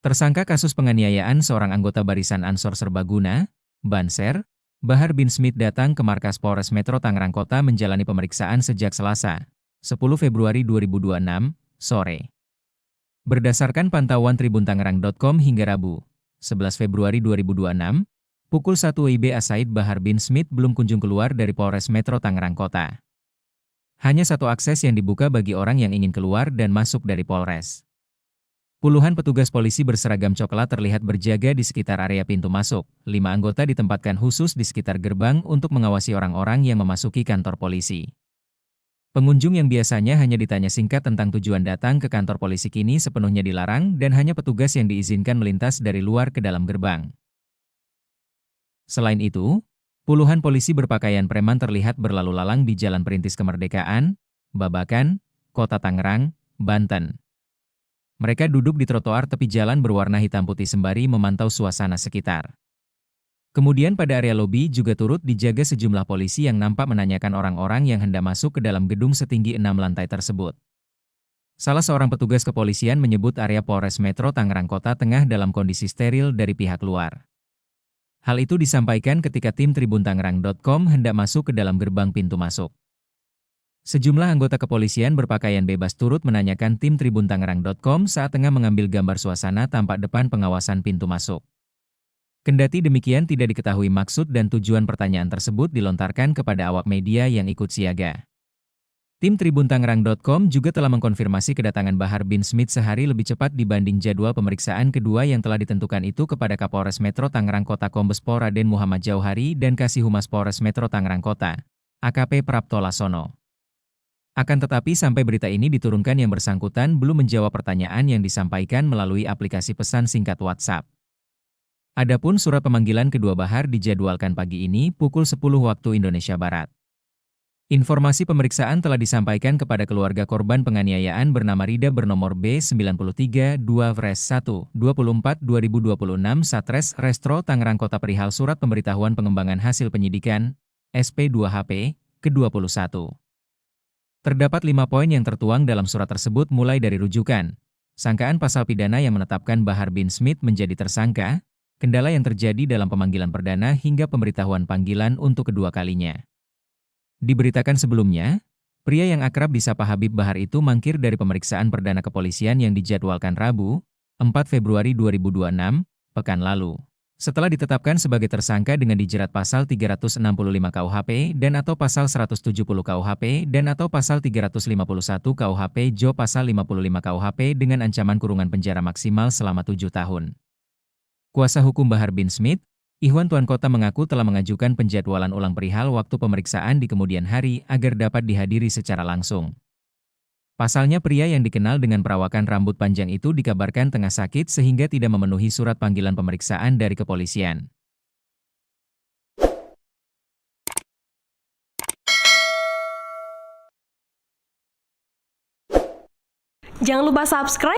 Tersangka kasus penganiayaan seorang anggota Barisan Ansor Serbaguna, Banser, Bahar bin Smith datang ke markas Polres Metro Tangerang Kota menjalani pemeriksaan sejak Selasa, 10 Februari 2026, sore. Berdasarkan pantauan tribuntangerang.com hingga Rabu, 11 Februari 2026, pukul 1 WIB Asaid Bahar bin Smith belum kunjung keluar dari Polres Metro Tangerang Kota. Hanya satu akses yang dibuka bagi orang yang ingin keluar dan masuk dari Polres. Puluhan petugas polisi berseragam coklat terlihat berjaga di sekitar area pintu masuk. 5 anggota ditempatkan khusus di sekitar gerbang untuk mengawasi orang-orang yang memasuki kantor polisi. Pengunjung yang biasanya hanya ditanya singkat tentang tujuan datang ke kantor polisi kini sepenuhnya dilarang dan hanya petugas yang diizinkan melintas dari luar ke dalam gerbang. Selain itu, puluhan polisi berpakaian preman terlihat berlalu lalang di Jalan Perintis Kemerdekaan, Babakan, Kota Tangerang, Banten. Mereka duduk di trotoar tepi jalan berwarna hitam putih sembari memantau suasana sekitar. Kemudian pada area lobi juga turut dijaga sejumlah polisi yang nampak menanyakan orang-orang yang hendak masuk ke dalam gedung setinggi 6 lantai tersebut. Salah seorang petugas kepolisian menyebut area Polres Metro Tangerang Kota tengah dalam kondisi steril dari pihak luar. Hal itu disampaikan ketika tim tribuntangerang.com hendak masuk ke dalam gerbang pintu masuk. Sejumlah anggota kepolisian berpakaian bebas turut menanyakan tim tribuntangerang.com saat tengah mengambil gambar suasana tampak depan pengawasan pintu masuk. Kendati demikian tidak diketahui maksud dan tujuan pertanyaan tersebut dilontarkan kepada awak media yang ikut siaga. Tim tribuntangerang.com juga telah mengkonfirmasi kedatangan Bahar bin Smith sehari lebih cepat dibanding jadwal pemeriksaan kedua yang telah ditentukan itu kepada Kapolres Metro Tangerang Kota Kombes Pol Raden Muhammad Jauhari dan Kasih Humas Polres Metro Tangerang Kota, AKP Prapto Lasono. Akan tetapi sampai berita ini diturunkan yang bersangkutan belum menjawab pertanyaan yang disampaikan melalui aplikasi pesan singkat WhatsApp. Adapun surat pemanggilan kedua Bahar dijadwalkan pagi ini pukul 10 waktu Indonesia Barat. Informasi pemeriksaan telah disampaikan kepada keluarga korban penganiayaan bernama Rida bernomor B93 2-1 24 2026 Satres Restro Tangerang Kota perihal surat pemberitahuan pengembangan hasil penyidikan, SP2HP, ke-21. Terdapat 5 poin yang tertuang dalam surat tersebut mulai dari rujukan, sangkaan pasal pidana yang menetapkan Bahar bin Smith menjadi tersangka, kendala yang terjadi dalam pemanggilan perdana hingga pemberitahuan panggilan untuk kedua kalinya. Diberitakan sebelumnya, pria yang akrab disapa Habib Bahar itu mangkir dari pemeriksaan perdana kepolisian yang dijadwalkan Rabu, 4 Februari 2026, pekan lalu. Setelah ditetapkan sebagai tersangka dengan dijerat pasal 365 KUHP dan atau pasal 170 KUHP dan atau pasal 351 KUHP Jo pasal 55 KUHP dengan ancaman kurungan penjara maksimal selama 7 tahun. Kuasa hukum Bahar bin Smith, Ikhwan Tuan Kota mengaku telah mengajukan penjadwalan ulang perihal waktu pemeriksaan di kemudian hari agar dapat dihadiri secara langsung. Pasalnya pria yang dikenal dengan perawakan rambut panjang itu dikabarkan tengah sakit sehingga tidak memenuhi surat panggilan pemeriksaan dari kepolisian. Jangan lupa subscribe